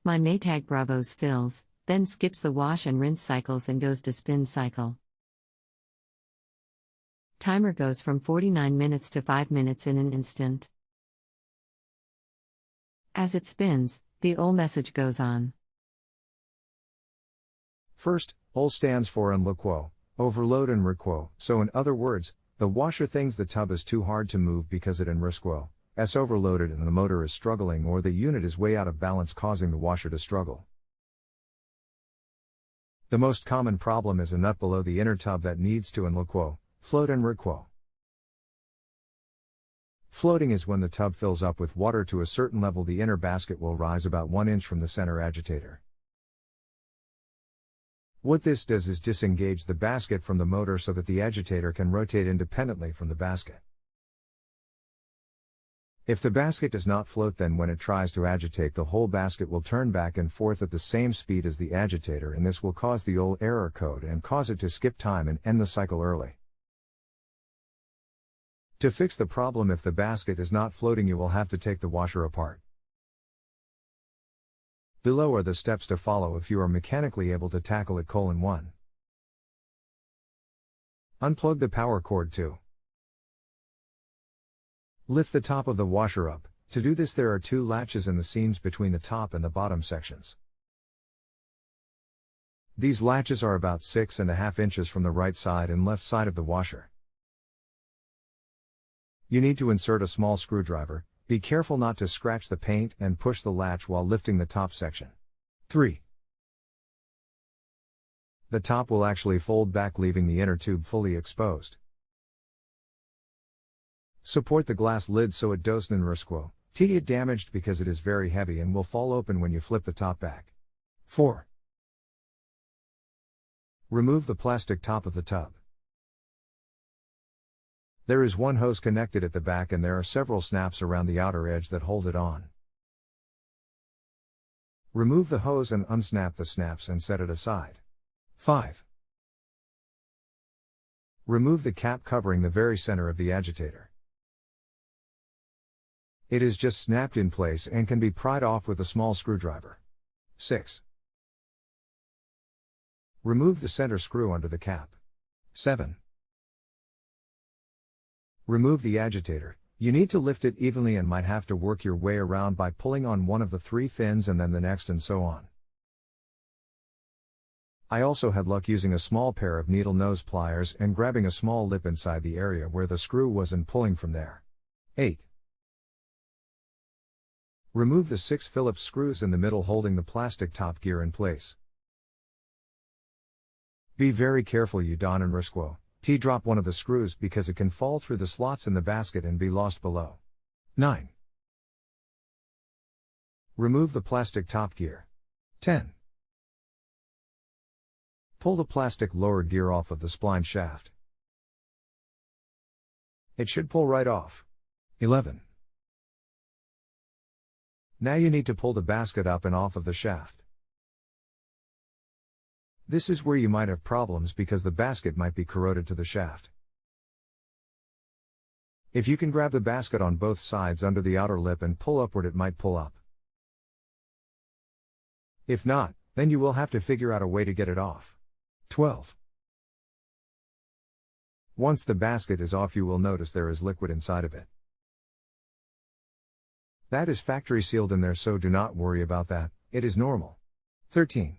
My maytag Bravos fills, then skips the wash and rinse cycles and goes to spin cycle. Timer goes from 49 minutes to 5 minutes in an instant. As it spins, the OL message goes on. First, OL stands for ldquo, Overload&rdquo, so in other words, the washer thinks the tub is too hard to move because it&rsquo is overloaded and the motor is struggling or the unit is way out of balance causing the washer to struggle. The most common problem is a nut below the inner tub that needs to ldquo, float&rdquo. Floating is when the tub fills up with water to a certain level. The inner basket will rise about 1 inch from the center agitator. What this does is disengage the basket from the motor so that the agitator can rotate independently from the basket. If the basket does not float, then when it tries to agitate, the whole basket will turn back and forth at the same speed as the agitator, and this will cause the OL error code and cause it to skip time and end the cycle early. To fix the problem, if the basket is not floating, you will have to take the washer apart. Below are the steps to follow if you are mechanically able to tackle it. 1. Unplug the power cord. 2. Lift the top of the washer up. To do this, there are 2 latches in the seams between the top and the bottom sections. These latches are about 6.5 inches from the right side and left side of the washer. You need to insert a small screwdriver. Be careful not to scratch the paint and push the latch while lifting the top section. 3. The top will actually fold back, leaving the inner tube fully exposed. Support the glass lid so it doesn't get damaged because it is very heavy and will fall open when you flip the top back. 4. Remove the plastic top of the tub. There is 1 hose connected at the back and there are several snaps around the outer edge that hold it on. Remove the hose and unsnap the snaps and set it aside. 5. Remove the cap covering the very center of the agitator. It is just snapped in place and can be pried off with a small screwdriver. 6. Remove the center screw under the cap. 7. Remove the agitator. You need to lift it evenly and might have to work your way around by pulling on one of the 3 fins and then the next and so on. I also had luck using a small pair of needle nose pliers and grabbing a small lip inside the area where the screw was and pulling from there. 8. Remove the 6 Phillips screws in the middle holding the plastic top gear in place. Be very careful you don't drop one of the screws because it can fall through the slots in the basket and be lost below. 9. Remove the plastic top gear. 10. Pull the plastic lower gear off of the spline shaft. It should pull right off. 11. Now you need to pull the basket up and off of the shaft. This is where you might have problems because the basket might be corroded to the shaft. If you can grab the basket on both sides under the outer lip and pull upward, it might pull up. If not, then you will have to figure out a way to get it off. 12. Once the basket is off, you will notice there is liquid inside of it. That is factory sealed in there, so do not worry about that, it is normal. 13.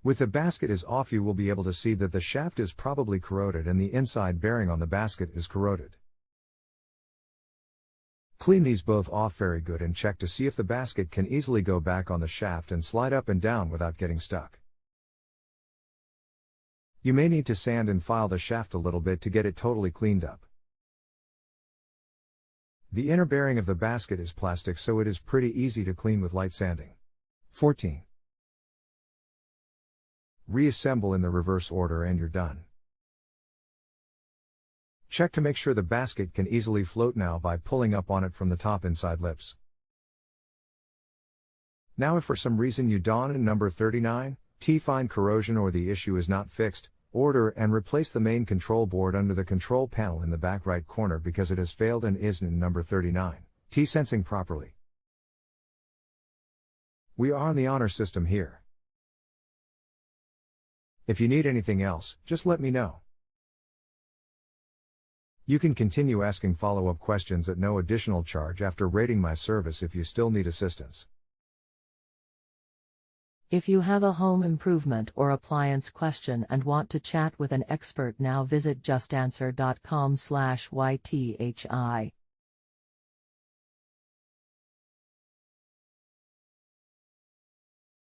With the basket is off, you will be able to see that the shaft is probably corroded and the inside bearing on the basket is corroded. Clean these both off very good and check to see if the basket can easily go back on the shaft and slide up and down without getting stuck. You may need to sand and file the shaft a little bit to get it totally cleaned up. The inner bearing of the basket is plastic, so it is pretty easy to clean with light sanding. 14. Reassemble in the reverse order and you're done. Check to make sure the basket can easily float now by pulling up on it from the top inside lips. Now if for some reason you don't in number 39, find corrosion or the issue is not fixed, order and replace the main control board under the control panel in the back right corner because it has failed and isn't in number 39, sensing properly. We are on the honor system here. If you need anything else, just let me know. You can continue asking follow-up questions at no additional charge after rating my service if you still need assistance. If you have a home improvement or appliance question and want to chat with an expert now, visit JustAnswer.com/YTHI.